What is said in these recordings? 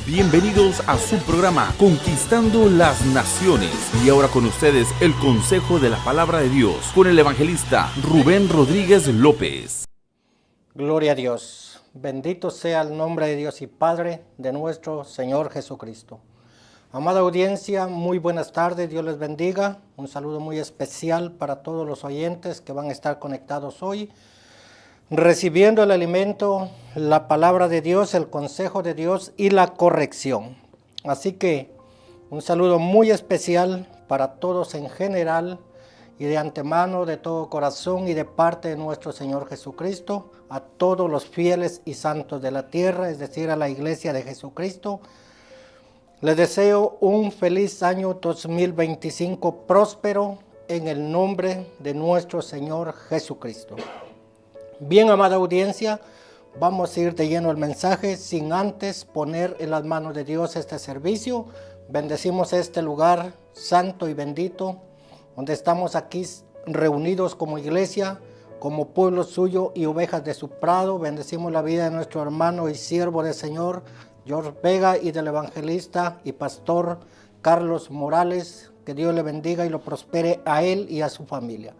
Bienvenidos a su programa Conquistando las Naciones. Y ahora con ustedes el consejo de la palabra de Dios con el evangelista Rubén Rodríguez López. Gloria a Dios. Bendito sea el nombre de Dios y Padre de nuestro Señor Jesucristo. Amada audiencia, muy buenas tardes, Dios les bendiga. Un saludo muy especial para todos los oyentes que van a estar conectados hoy, recibiendo el alimento, la palabra de Dios, el consejo de Dios y la corrección. Así que un saludo muy especial para todos en general y de antemano, de todo corazón y de parte de nuestro Señor Jesucristo, a todos los fieles y santos de la tierra, es decir, a la iglesia de Jesucristo. Les deseo un feliz año 2025 próspero en el nombre de nuestro Señor Jesucristo. Bien, amada audiencia, vamos a ir de lleno al mensaje sin antes poner en las manos de Dios este servicio. Bendecimos este lugar santo y bendito, donde estamos aquí reunidos como iglesia, como pueblo suyo y ovejas de su prado. Bendecimos la vida de nuestro hermano y siervo del Señor, George Vega, y del evangelista y pastor Carlos Morales. Que Dios le bendiga y lo prospere a él y a su familia.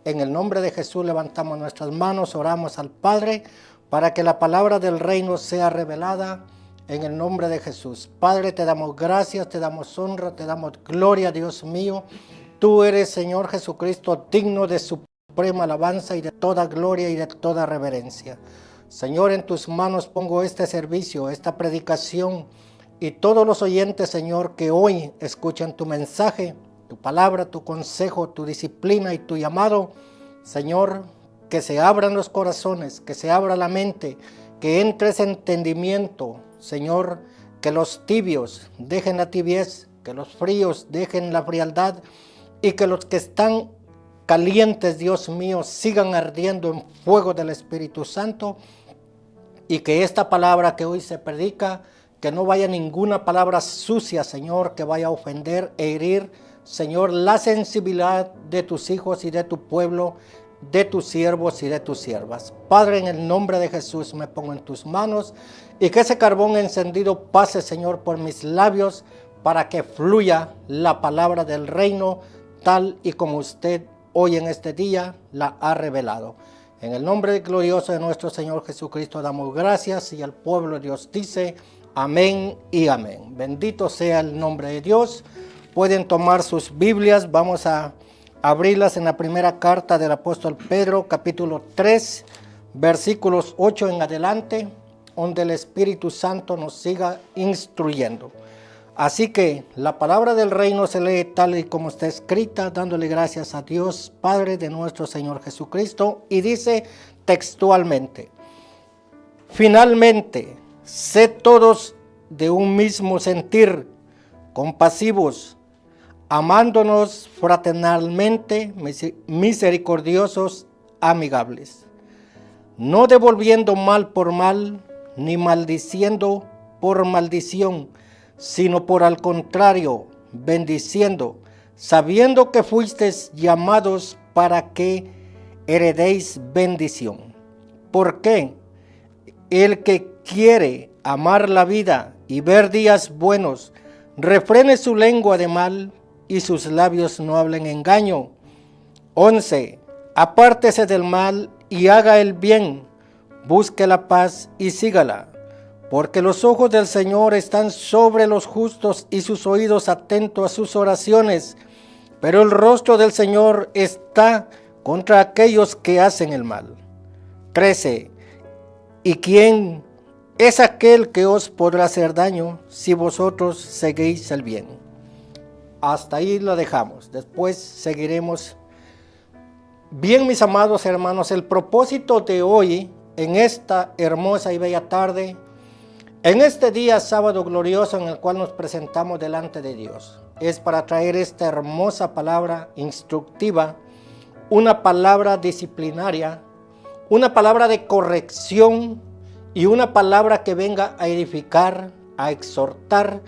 En el nombre de Jesús levantamos nuestras manos, oramos al Padre para que la palabra del reino sea revelada en el nombre de Jesús. Padre, te damos gracias, te damos honra, te damos gloria, Dios mío. Tú eres, Señor Jesucristo, digno de suprema alabanza y de toda gloria y de toda reverencia. Señor, en tus manos pongo este servicio, esta predicación y todos los oyentes, Señor, que hoy escuchan tu mensaje, tu palabra, tu consejo, tu disciplina y tu llamado. Señor, que se abran los corazones, que se abra la mente, que entre ese entendimiento, Señor, que los tibios dejen la tibiez, que los fríos dejen la frialdad y que los que están calientes, Dios mío, sigan ardiendo en fuego del Espíritu Santo, y que esta palabra que hoy se predica, que no vaya ninguna palabra sucia, Señor, que vaya a ofender e herir, Señor, la sensibilidad de tus hijos y de tu pueblo, de tus siervos y de tus siervas. Padre, en el nombre de Jesús me pongo en tus manos y que ese carbón encendido pase, Señor, por mis labios para que fluya la palabra del reino tal y como usted hoy en este día la ha revelado. En el nombre glorioso de nuestro Señor Jesucristo damos gracias y el pueblo de Dios dice amén y amén. Bendito sea el nombre de Dios. Pueden tomar sus Biblias, vamos a abrirlas en la primera carta del apóstol Pedro, capítulo 3, versículos 8 en adelante, donde el Espíritu Santo nos siga instruyendo. Así que la palabra del reino se lee tal y como está escrita, dándole gracias a Dios, Padre de nuestro Señor Jesucristo, y dice textualmente: finalmente, sed todos de un mismo sentir, compasivos, amándonos fraternalmente, misericordiosos, amigables, no devolviendo mal por mal, ni maldiciendo por maldición, sino por al contrario, bendiciendo, sabiendo que fuisteis llamados para que heredéis bendición. ¿Por qué? El que quiere amar la vida y ver días buenos, refrene su lengua de mal y sus labios no hablen engaño. 11. Apártese del mal y haga el bien, busque la paz y sígala. Porque los ojos del Señor están sobre los justos y sus oídos atentos a sus oraciones, pero el rostro del Señor está contra aquellos que hacen el mal. 13. ¿Y quién es aquel que os podrá hacer daño si vosotros seguís el bien? Hasta ahí lo dejamos, después seguiremos. Bien, mis amados hermanos, el propósito de hoy, en esta hermosa y bella tarde, en este día sábado glorioso en el cual nos presentamos delante de Dios, es para traer esta hermosa palabra instructiva, una palabra disciplinaria, una palabra de corrección y una palabra que venga a edificar, a exhortar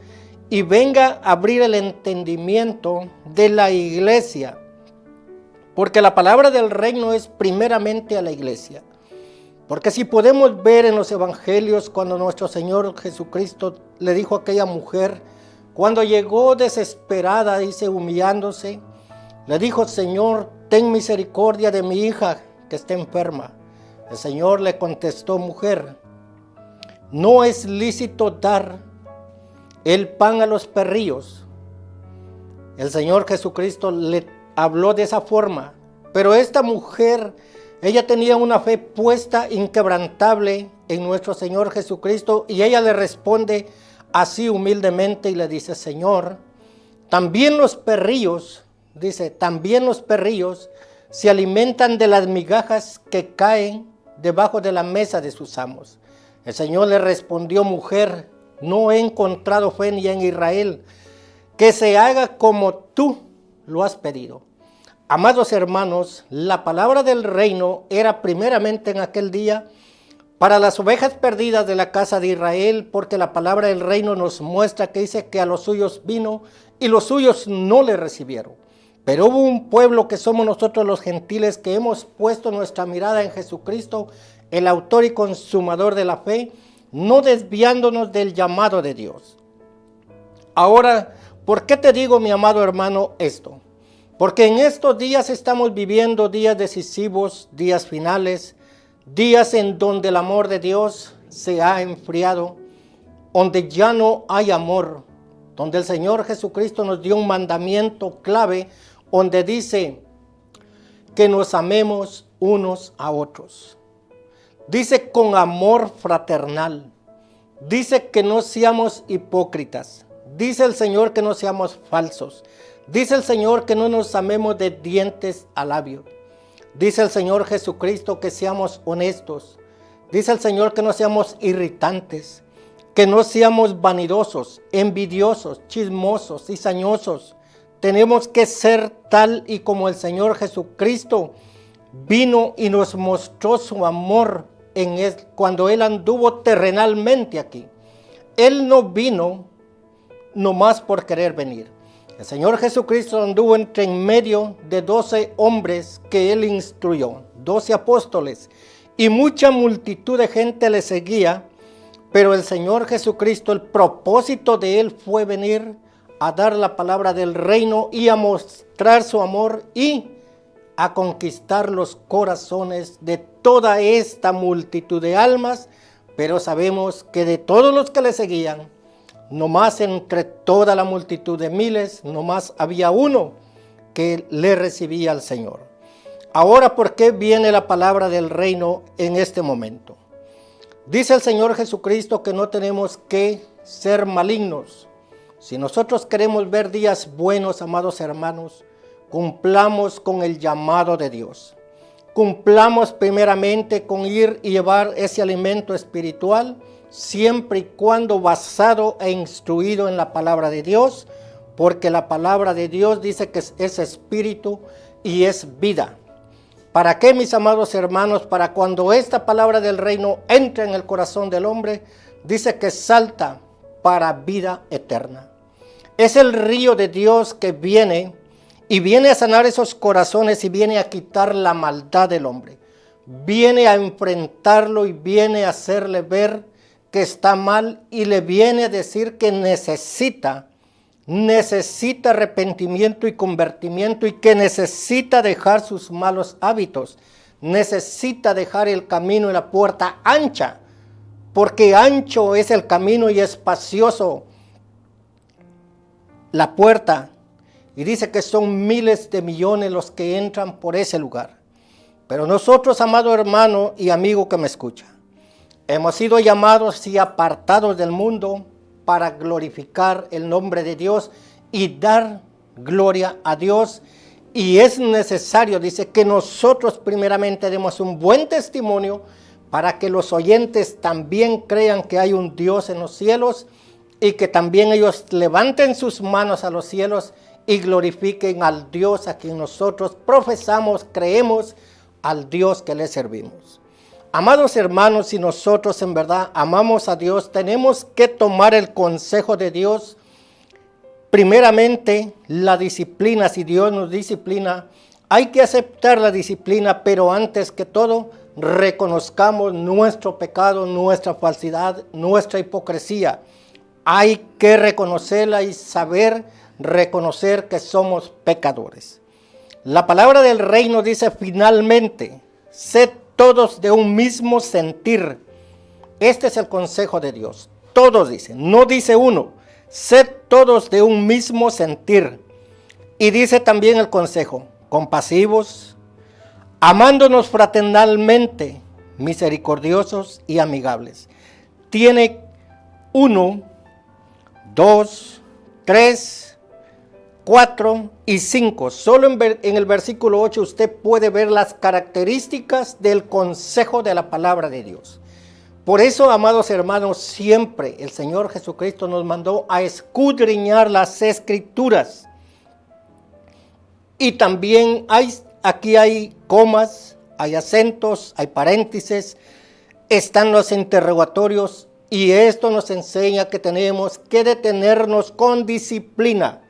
y venga a abrir el entendimiento de la iglesia, porque la palabra del reino es primeramente a la iglesia. Porque si podemos ver en los evangelios cuando nuestro Señor Jesucristo le dijo a aquella mujer, cuando llegó desesperada, dice, humillándose, le dijo, Señor, ten misericordia de mi hija que está enferma. El Señor le contestó, mujer, no es lícito dar el pan a los perrillos. El Señor Jesucristo le habló de esa forma, pero esta mujer, ella tenía una fe puesta, inquebrantable en nuestro Señor Jesucristo, y ella le responde así humildemente y le dice, Señor, también los perrillos, dice, también los perrillos se alimentan de las migajas que caen debajo de la mesa de sus amos. El Señor le respondió, mujer, no he encontrado fe ni en Israel, que se haga como tú lo has pedido. Amados hermanos, la palabra del reino era primeramente en aquel día para las ovejas perdidas de la casa de Israel, porque la palabra del reino nos muestra que dice que a los suyos vino y los suyos no le recibieron. Pero hubo un pueblo que somos nosotros los gentiles que hemos puesto nuestra mirada en Jesucristo, el autor y consumador de la fe, no desviándonos del llamado de Dios. Ahora, ¿por qué te digo, mi amado hermano, esto? Porque en estos días estamos viviendo días decisivos, días finales, días en donde el amor de Dios se ha enfriado, donde ya no hay amor, donde el Señor Jesucristo nos dio un mandamiento clave, donde dice que nos amemos unos a otros. Dice con amor fraternal. Dice que no seamos hipócritas. Dice el Señor que no seamos falsos. Dice el Señor que no nos amemos de dientes a labio. Dice el Señor Jesucristo que seamos honestos. Dice el Señor que no seamos irritantes, que no seamos vanidosos, envidiosos, chismosos, cizañosos. Tenemos que ser tal y como el Señor Jesucristo vino y nos mostró su amor cuando Él anduvo terrenalmente aquí. Él no vino nomás por querer venir. El Señor Jesucristo anduvo en medio de 12 hombres que Él instruyó, 12 apóstoles, y mucha multitud de gente le seguía, pero el Señor Jesucristo, el propósito de Él fue venir a dar la palabra del reino y a mostrar su amor y a conquistar los corazones de toda esta multitud de almas, pero sabemos que de todos los que le seguían, nomás entre toda la multitud de miles, nomás había uno que le recibía al Señor. Ahora, ¿por qué viene la palabra del reino en este momento? Dice el Señor Jesucristo que no tenemos que ser malignos. Si nosotros queremos ver días buenos, amados hermanos, cumplamos con el llamado de Dios. Cumplamos primeramente con ir y llevar ese alimento espiritual, siempre y cuando basado e instruido en la palabra de Dios, porque la palabra de Dios dice que es espíritu y es vida. ¿Para qué, mis amados hermanos? Para cuando esta palabra del reino entre en el corazón del hombre, dice que salta para vida eterna. Es el río de Dios que viene y viene a sanar esos corazones y viene a quitar la maldad del hombre. Viene a enfrentarlo y viene a hacerle ver que está mal y le viene a decir que necesita arrepentimiento y convertimiento y que necesita dejar sus malos hábitos. Necesita dejar el camino y la puerta ancha, porque ancho es el camino y espacioso la puerta. Y dice que son miles de millones los que entran por ese lugar. Pero nosotros, amado hermano y amigo que me escucha, hemos sido llamados y apartados del mundo para glorificar el nombre de Dios y dar gloria a Dios. Y es necesario, dice, que nosotros primeramente demos un buen testimonio para que los oyentes también crean que hay un Dios en los cielos y que también ellos levanten sus manos a los cielos y glorifiquen al Dios a quien nosotros profesamos, creemos, al Dios que le servimos. Amados hermanos, si nosotros en verdad amamos a Dios, tenemos que tomar el consejo de Dios. Primeramente, la disciplina. Si Dios nos disciplina, hay que aceptar la disciplina, pero antes que todo, reconozcamos nuestro pecado, nuestra falsedad, nuestra hipocresía. Hay que reconocerla y saber reconocer que somos pecadores. La palabra del reino dice finalmente, sed todos de un mismo sentir. Este es el consejo de Dios. Todos dicen, no dice uno, sed todos de un mismo sentir. Y dice también el consejo, compasivos, amándonos fraternalmente, misericordiosos y amigables. Tiene 1, 2, 3, 4 y 5. Solo en el versículo 8 usted puede ver las características del consejo de la palabra de Dios. Por eso, amados hermanos, siempre el Señor Jesucristo nos mandó a escudriñar las Escrituras. Y también aquí hay comas, hay acentos, hay paréntesis, están los interrogatorios, y esto nos enseña que tenemos que detenernos con disciplina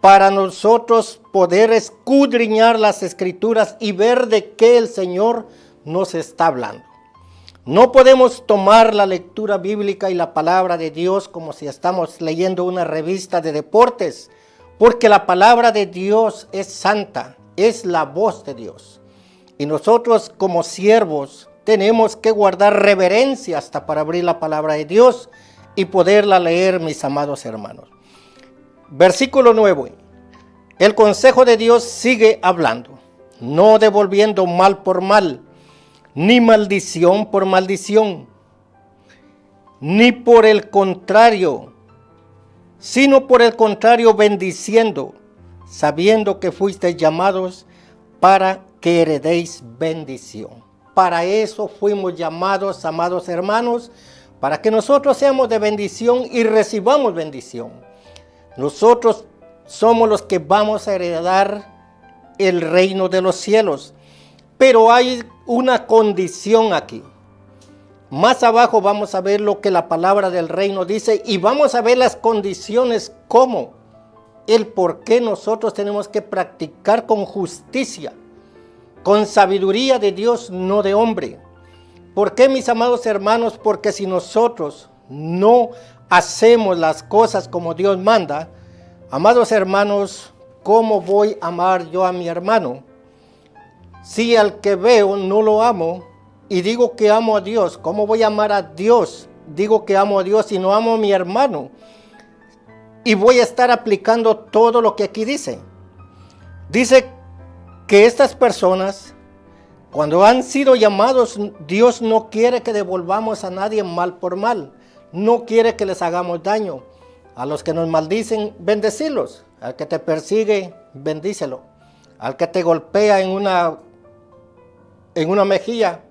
para nosotros poder escudriñar las Escrituras y ver de qué el Señor nos está hablando. No podemos tomar la lectura bíblica y la palabra de Dios como si estamos leyendo una revista de deportes, porque la palabra de Dios es santa, es la voz de Dios. Y nosotros como siervos tenemos que guardar reverencia hasta para abrir la palabra de Dios y poderla leer, mis amados hermanos. Versículo 9. El consejo de Dios sigue hablando, no devolviendo mal por mal, ni maldición por maldición, ni por el contrario, sino por el contrario bendiciendo, sabiendo que fuisteis llamados para que heredéis bendición. Para eso fuimos llamados, amados hermanos, para que nosotros seamos de bendición y recibamos bendición. Nosotros somos los que vamos a heredar el reino de los cielos. Pero hay una condición aquí. Más abajo vamos a ver lo que la palabra del reino dice y vamos a ver las condiciones como el por qué nosotros tenemos que practicar con justicia, con sabiduría de Dios, no de hombre. ¿Por qué, mis amados hermanos? Porque si nosotros no hacemos las cosas como Dios manda, amados hermanos, ¿cómo voy a amar yo a mi hermano? Si al que veo no lo amo y digo que amo a Dios, ¿cómo voy a amar a Dios? Digo que amo a Dios y no amo a mi hermano. Y voy a estar aplicando todo lo que aquí dice. Dice que estas personas, cuando han sido llamados, Dios no quiere que devolvamos a nadie mal por mal. No quiere que les hagamos daño. A los que nos maldicen, bendecirlos. Al que te persigue, bendícelo. Al que te golpea en una mejilla,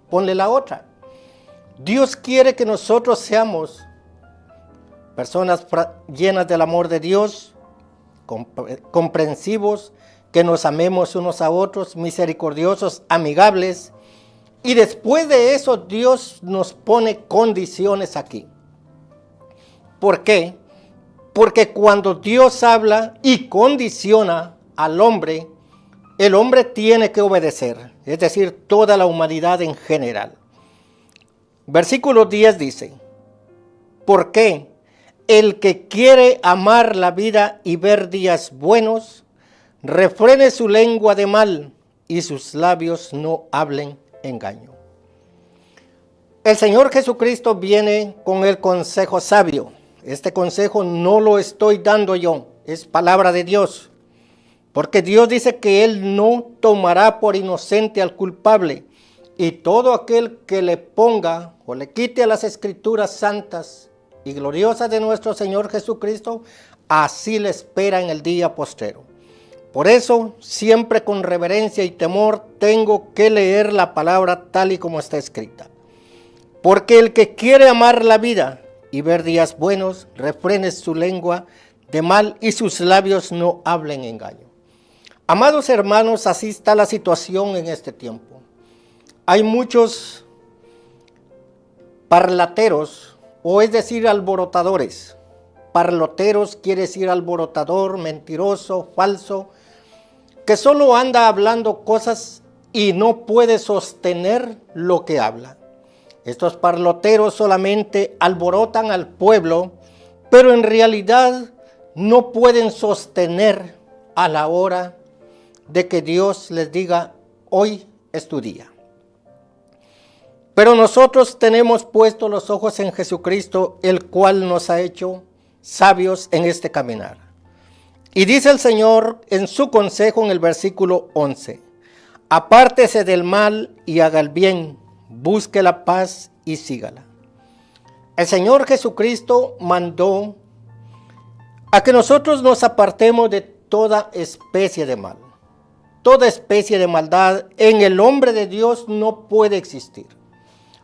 ponle la otra. Dios quiere que nosotros seamos personas llenas del amor de Dios, comprensivos, que nos amemos unos a otros, misericordiosos, amigables. Y después de eso, Dios nos pone condiciones aquí. ¿Por qué? Porque cuando Dios habla y condiciona al hombre, el hombre tiene que obedecer, es decir, toda la humanidad en general. Versículo 10 dice, ¿por qué? El que quiere amar la vida y ver días buenos, refrene su lengua de mal y sus labios no hablen engaño. El Señor Jesucristo viene con el consejo sabio. Este consejo no lo estoy dando yo, es palabra de Dios. Porque Dios dice que Él no tomará por inocente al culpable. Y todo aquel que le ponga o le quite a las Escrituras santas y gloriosas de nuestro Señor Jesucristo, así le espera en el día postrero. Por eso, siempre con reverencia y temor, tengo que leer la palabra tal y como está escrita. Porque el que quiere amar la vida y ver días buenos, refrene su lengua de mal y sus labios no hablen engaño. Amados hermanos, así está la situación en este tiempo. Hay muchos parlateros, o es decir, alborotadores. Parloteros quiere decir alborotador, mentiroso, falso, que solo anda hablando cosas y no puede sostener lo que habla. Estos parloteros solamente alborotan al pueblo, pero en realidad no pueden sostener a la hora de que Dios les diga, hoy es tu día. Pero nosotros tenemos puestos los ojos en Jesucristo, el cual nos ha hecho sabios en este caminar. Y dice el Señor en su consejo en el versículo 11, apártese del mal y haga el bien, busque la paz y sígala. El Señor Jesucristo mandó a que nosotros nos apartemos de toda especie de mal. Toda especie de maldad en el hombre de Dios no puede existir.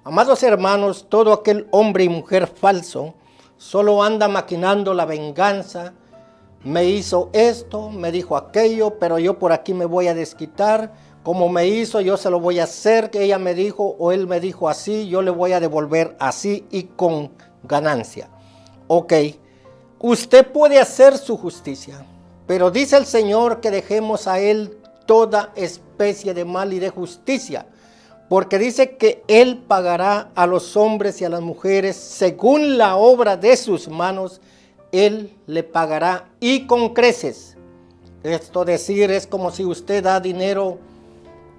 Amados hermanos, todo aquel hombre y mujer falso solo anda maquinando la venganza. Me hizo esto, me dijo aquello, pero yo por aquí me voy a desquitar. Como me hizo, yo se lo voy a hacer, que ella me dijo o él me dijo así, yo le voy a devolver así y con ganancia. Ok, usted puede hacer su justicia, pero dice el Señor que dejemos a Él toda especie de mal y de justicia, porque dice que Él pagará a los hombres y a las mujeres según la obra de sus manos, Él le pagará y con creces. Esto decir es como si usted da dinero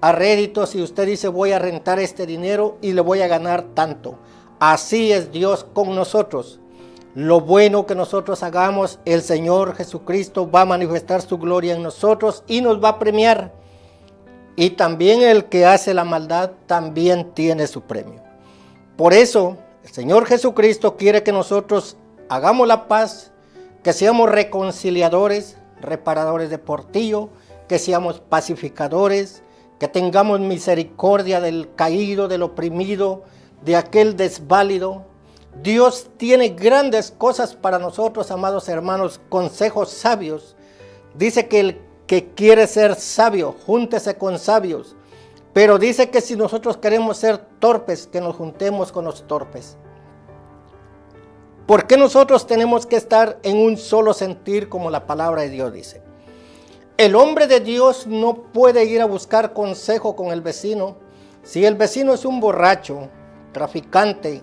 a rédito, si usted dice voy a rentar este dinero y le voy a ganar tanto. Así es Dios con nosotros. Lo bueno que nosotros hagamos, el Señor Jesucristo va a manifestar su gloria en nosotros y nos va a premiar. Y también el que hace la maldad también tiene su premio. Por eso el Señor Jesucristo quiere que nosotros hagamos la paz, que seamos reconciliadores, reparadores de portillo, que seamos pacificadores, que tengamos misericordia del caído, del oprimido, de aquel desválido. Dios tiene grandes cosas para nosotros, amados hermanos, consejos sabios. Dice que el que quiere ser sabio, júntese con sabios. Pero dice que si nosotros queremos ser torpes, que nos juntemos con los torpes. ¿Por qué nosotros tenemos que estar en un solo sentir como la palabra de Dios dice? El hombre de Dios no puede ir a buscar consejo con el vecino. Si el vecino es un borracho, traficante,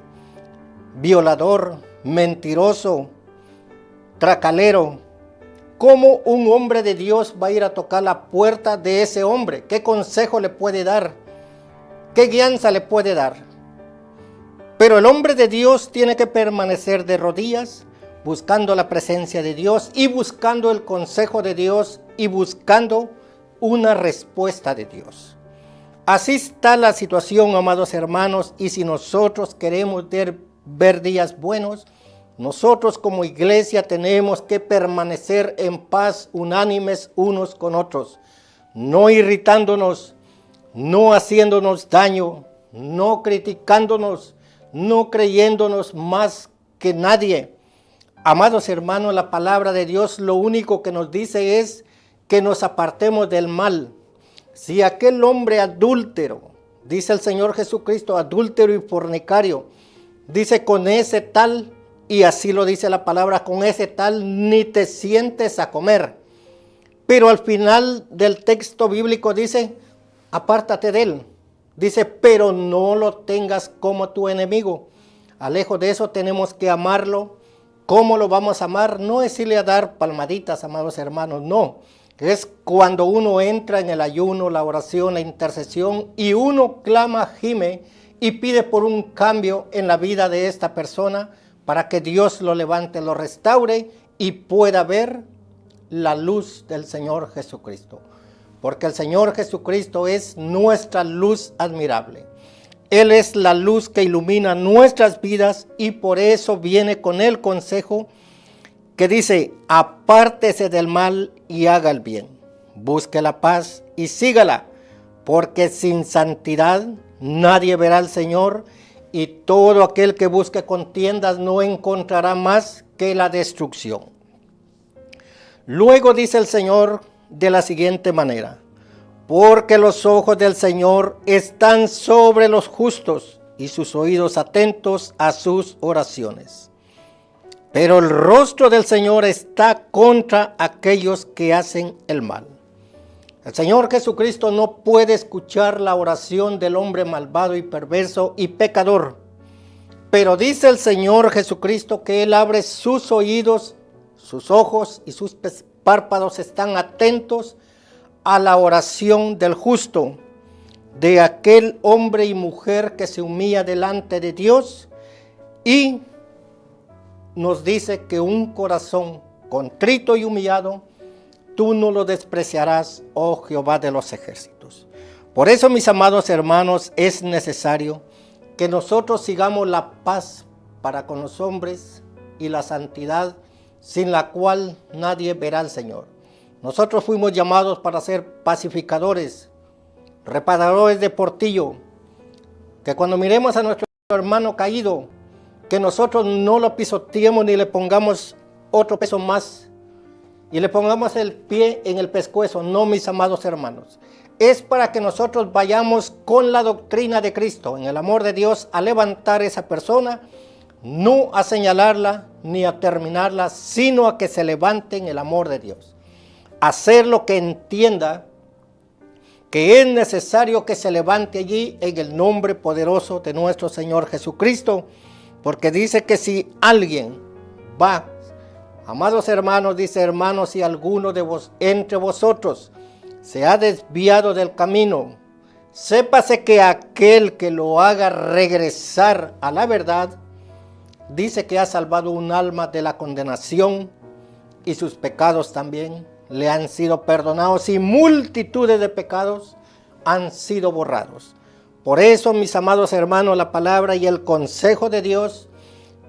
violador, mentiroso, tracalero, ¿cómo un hombre de Dios va a ir a tocar la puerta de ese hombre? ¿Qué consejo le puede dar? ¿Qué guianza le puede dar? Pero el hombre de Dios tiene que permanecer de rodillas, buscando la presencia de Dios y buscando el consejo de Dios y buscando una respuesta de Dios. Así está la situación, amados hermanos, y si nosotros queremos ver días buenos, nosotros como iglesia tenemos que permanecer en paz, unánimes unos con otros, no irritándonos, no haciéndonos daño, no criticándonos, no creyéndonos más que nadie. Amados hermanos, la palabra de Dios lo único que nos dice es que nos apartemos del mal. Si aquel hombre adúltero, dice el Señor Jesucristo, adúltero y fornicario, dice con ese tal, y así lo dice la palabra, con ese tal ni te sientes a comer. Pero al final del texto bíblico dice, apártate de él. Dice, pero no lo tengas como tu enemigo. Alejo de eso tenemos que amarlo. ¿Cómo lo vamos a amar? No es irle a dar palmaditas, amados hermanos, no. Es cuando uno entra en el ayuno, la oración, la intercesión y uno clama, gime y pide por un cambio en la vida de esta persona para que Dios lo levante, lo restaure y pueda ver la luz del Señor Jesucristo. Porque el Señor Jesucristo es nuestra luz admirable. Él es la luz que ilumina nuestras vidas y por eso viene con el consejo que dice, apártese del mal y haga el bien. Busque la paz y sígala, porque sin santidad nadie verá al Señor y todo aquel que busque contiendas no encontrará más que la destrucción. Luego dice el Señor de la siguiente manera, porque los ojos del Señor están sobre los justos y sus oídos atentos a sus oraciones. Pero el rostro del Señor está contra aquellos que hacen el mal. El Señor Jesucristo no puede escuchar la oración del hombre malvado y perverso y pecador. Pero dice el Señor Jesucristo que Él abre sus oídos, sus ojos y sus párpados están atentos a la oración del justo, de aquel hombre y mujer que se humilla delante de Dios, y nos dice que un corazón contrito y humillado tú no lo despreciarás, oh Jehová de los ejércitos. Por eso, mis amados hermanos, es necesario que nosotros sigamos la paz para con los hombres y la santidad, sin la cual nadie verá al Señor. Nosotros fuimos llamados para ser pacificadores, reparadores de portillo, que cuando miremos a nuestro hermano caído, que nosotros no lo pisoteemos ni le pongamos otro peso más y le pongamos el pie en el pescuezo. No, mis amados hermanos, es para que nosotros vayamos con la doctrina de Cristo, en el amor de Dios, a levantar a esa persona, no a señalarla ni a terminarla, sino a que se levante en el amor de Dios. Hacer lo que entienda que es necesario que se levante allí en el nombre poderoso de nuestro Señor Jesucristo, porque dice que si alguien va, amados hermanos, dice: hermanos, si alguno de entre vosotros se ha desviado del camino, sépase que aquel que lo haga regresar a la verdad, dice que ha salvado un alma de la condenación, y sus pecados también le han sido perdonados, y multitudes de pecados han sido borrados. Por eso, mis amados hermanos, la palabra y el consejo de Dios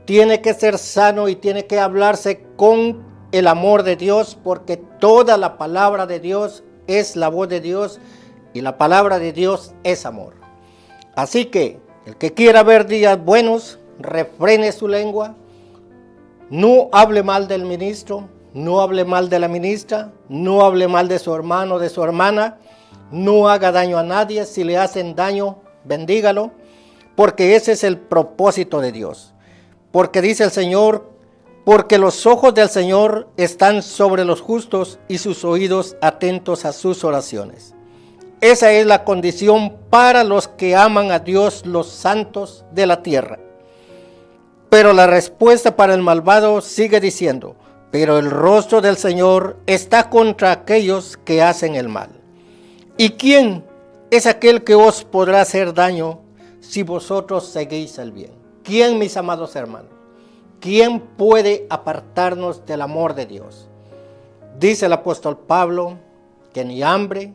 tiene que ser sano y tiene que hablarse con el amor de Dios, porque toda la palabra de Dios es la voz de Dios y la palabra de Dios es amor. Así que el que quiera ver días buenos, refrene su lengua, no hable mal del ministro, no hable mal de la ministra, no hable mal de su hermano, de su hermana, no haga daño a nadie. Si le hacen daño, bendígalo, porque ese es el propósito de Dios. Porque dice el Señor: porque los ojos del Señor están sobre los justos y sus oídos atentos a sus oraciones. Esa es la condición para los que aman a Dios, los santos de la tierra. Pero la respuesta para el malvado sigue diciendo: pero el rostro del Señor está contra aquellos que hacen el mal. ¿Y quién es aquel que os podrá hacer daño si vosotros seguís el bien? ¿Quién, mis amados hermanos? ¿Quién puede apartarnos del amor de Dios? Dice el apóstol Pablo que ni hambre,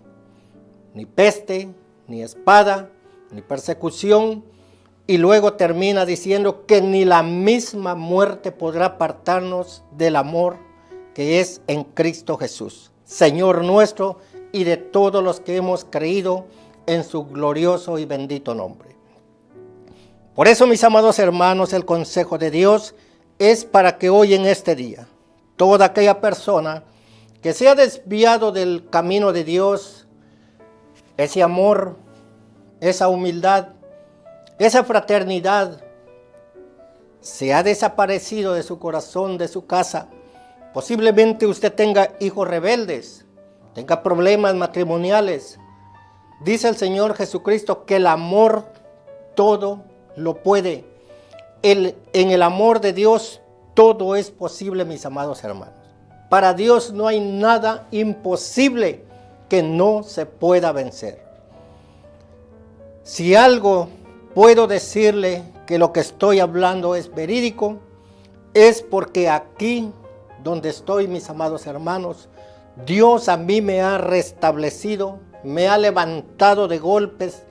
ni peste, ni espada, ni persecución, y luego termina diciendo que ni la misma muerte podrá apartarnos del amor que es en Cristo Jesús, Señor nuestro, y de todos los que hemos creído en su glorioso y bendito nombre. Por eso, mis amados hermanos, el consejo de Dios es para que hoy en este día, toda aquella persona que se ha desviado del camino de Dios, ese amor, esa humildad, esa fraternidad, se ha desaparecido de su corazón, de su casa. Posiblemente usted tenga hijos rebeldes, tenga problemas matrimoniales. Dice el Señor Jesucristo que el amor todo lo puede. En el amor de Dios todo es posible, mis amados hermanos. Para Dios no hay nada imposible que no se pueda vencer. Si algo puedo decirle que lo que estoy hablando es verídico, es porque aquí donde estoy, mis amados hermanos, Dios a mí me ha restablecido, me ha levantado de golpes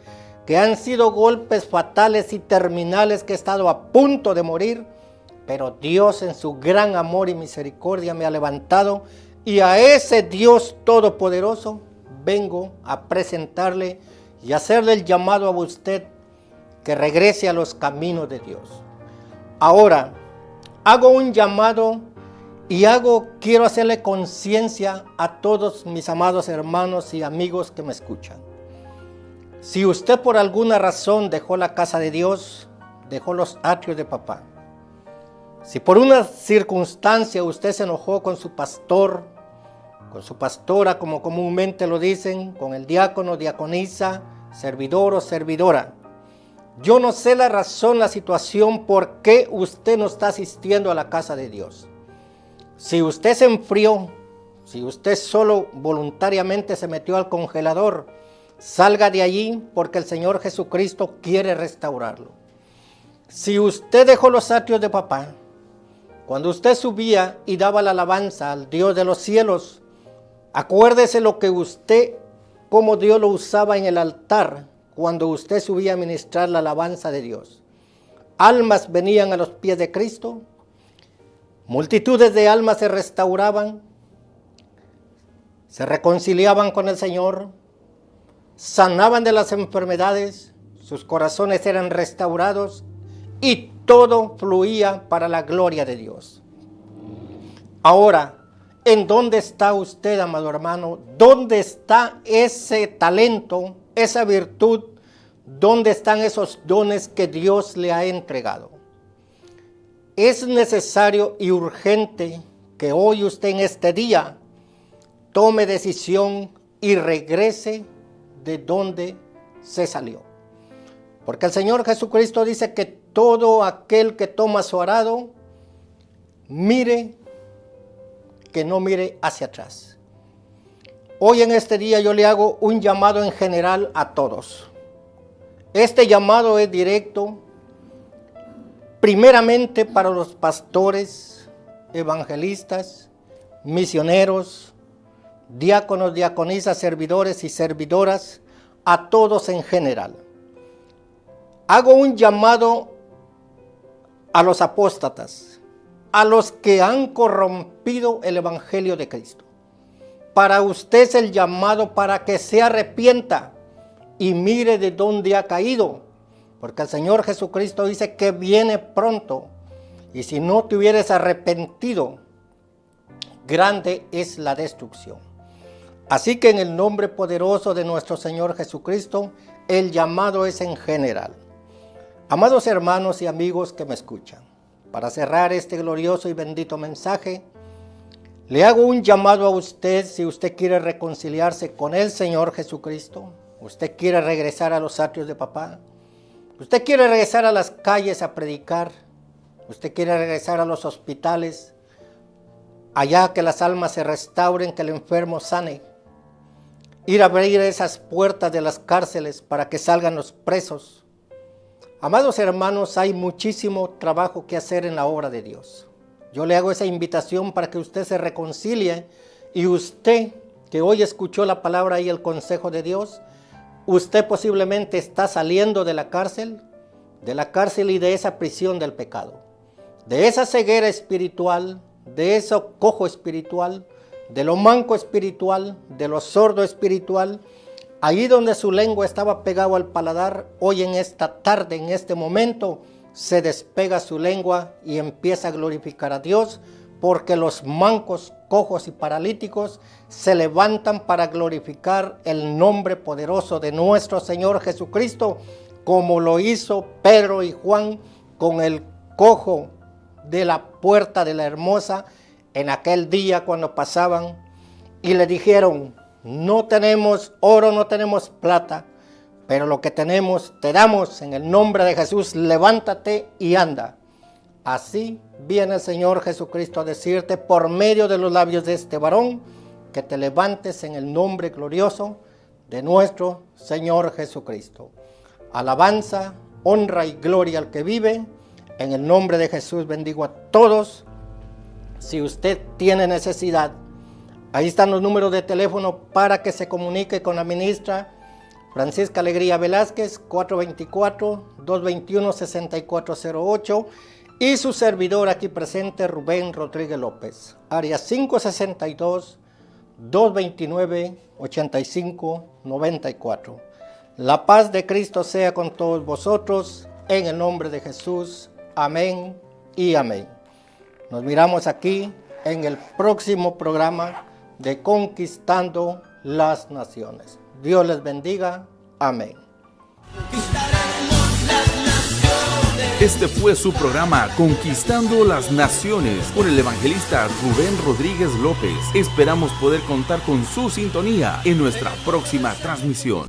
que han sido golpes fatales y terminales, que he estado a punto de morir, pero Dios en su gran amor y misericordia me ha levantado, y a ese Dios todopoderoso vengo a presentarle y hacerle el llamado a usted que regrese a los caminos de Dios. Ahora, hago un llamado y quiero hacerle conciencia a todos mis amados hermanos y amigos que me escuchan. Si usted por alguna razón dejó la casa de Dios, dejó los atrios de papá, si por una circunstancia usted se enojó con su pastor, con su pastora, como comúnmente lo dicen, con el diácono, diaconisa, servidor o servidora. Yo no sé la razón, la situación por qué usted no está asistiendo a la casa de Dios. Si usted se enfrió, si usted solo voluntariamente se metió al congelador, salga de allí porque el Señor Jesucristo quiere restaurarlo. Si usted dejó los atrios de papá, cuando usted subía y daba la alabanza al Dios de los cielos, acuérdese lo que usted, cómo Dios lo usaba en el altar cuando usted subía a ministrar la alabanza de Dios. Almas venían a los pies de Cristo, multitudes de almas se restauraban, se reconciliaban con el Señor, sanaban de las enfermedades, sus corazones eran restaurados y todo fluía para la gloria de Dios. Ahora, ¿en dónde está usted, amado hermano? ¿Dónde está ese talento, esa virtud? ¿Dónde están esos dones que Dios le ha entregado? Es necesario y urgente que hoy usted en este día tome decisión y regrese de donde se salió. Porque el Señor Jesucristo dice que todo aquel que toma su arado, mire, que no mire hacia atrás. Hoy en este día yo le hago un llamado en general a todos. Este llamado es directo, primeramente para los pastores, evangelistas, misioneros, diáconos, diaconisas, servidores y servidoras, a todos en general. Hago un llamado a los apóstatas, a los que han corrompido el evangelio de Cristo. Para usted es el llamado para que se arrepienta y mire de dónde ha caído, porque el Señor Jesucristo dice que viene pronto, y si no te hubieras arrepentido, grande es la destrucción. Así que en el nombre poderoso de nuestro Señor Jesucristo, el llamado es en general. Amados hermanos y amigos que me escuchan, para cerrar este glorioso y bendito mensaje, le hago un llamado a usted si usted quiere reconciliarse con el Señor Jesucristo, usted quiere regresar a los atrios de papá, usted quiere regresar a las calles a predicar, usted quiere regresar a los hospitales, allá que las almas se restauren, que el enfermo sane, ir a abrir esas puertas de las cárceles para que salgan los presos. Amados hermanos, hay muchísimo trabajo que hacer en la obra de Dios. Yo le hago esa invitación para que usted se reconcilie y usted que hoy escuchó la palabra y el consejo de Dios, usted posiblemente está saliendo de la cárcel y de esa prisión del pecado, de esa ceguera espiritual, de ese cojo espiritual, de lo manco espiritual, de lo sordo espiritual. Ahí donde su lengua estaba pegado al paladar, hoy en esta tarde, en este momento, se despega su lengua y empieza a glorificar a Dios, porque los mancos, cojos y paralíticos se levantan para glorificar el nombre poderoso de nuestro Señor Jesucristo, como lo hizo Pedro y Juan con el cojo de la puerta de la Hermosa en aquel día cuando pasaban y le dijeron: no tenemos oro, no tenemos plata, pero lo que tenemos te damos en el nombre de Jesús, levántate y anda. Así viene el Señor Jesucristo a decirte por medio de los labios de este varón que te levantes en el nombre glorioso de nuestro Señor Jesucristo. Alabanza, honra y gloria al que vive. En el nombre de Jesús bendigo a todos. Si usted tiene necesidad, ahí están los números de teléfono para que se comunique con la ministra Francisca Alegría Velázquez, 424-221-6408, y su servidor aquí presente, Rubén Rodríguez López, área 562-229-8594. La paz de Cristo sea con todos vosotros, en el nombre de Jesús. Amén y amén. Nos miramos aquí en el próximo programa de Conquistando las Naciones. Dios les bendiga. Amén. Este fue su programa Conquistando las Naciones con el evangelista Rubén Rodríguez López. Esperamos poder contar con su sintonía en nuestra próxima transmisión.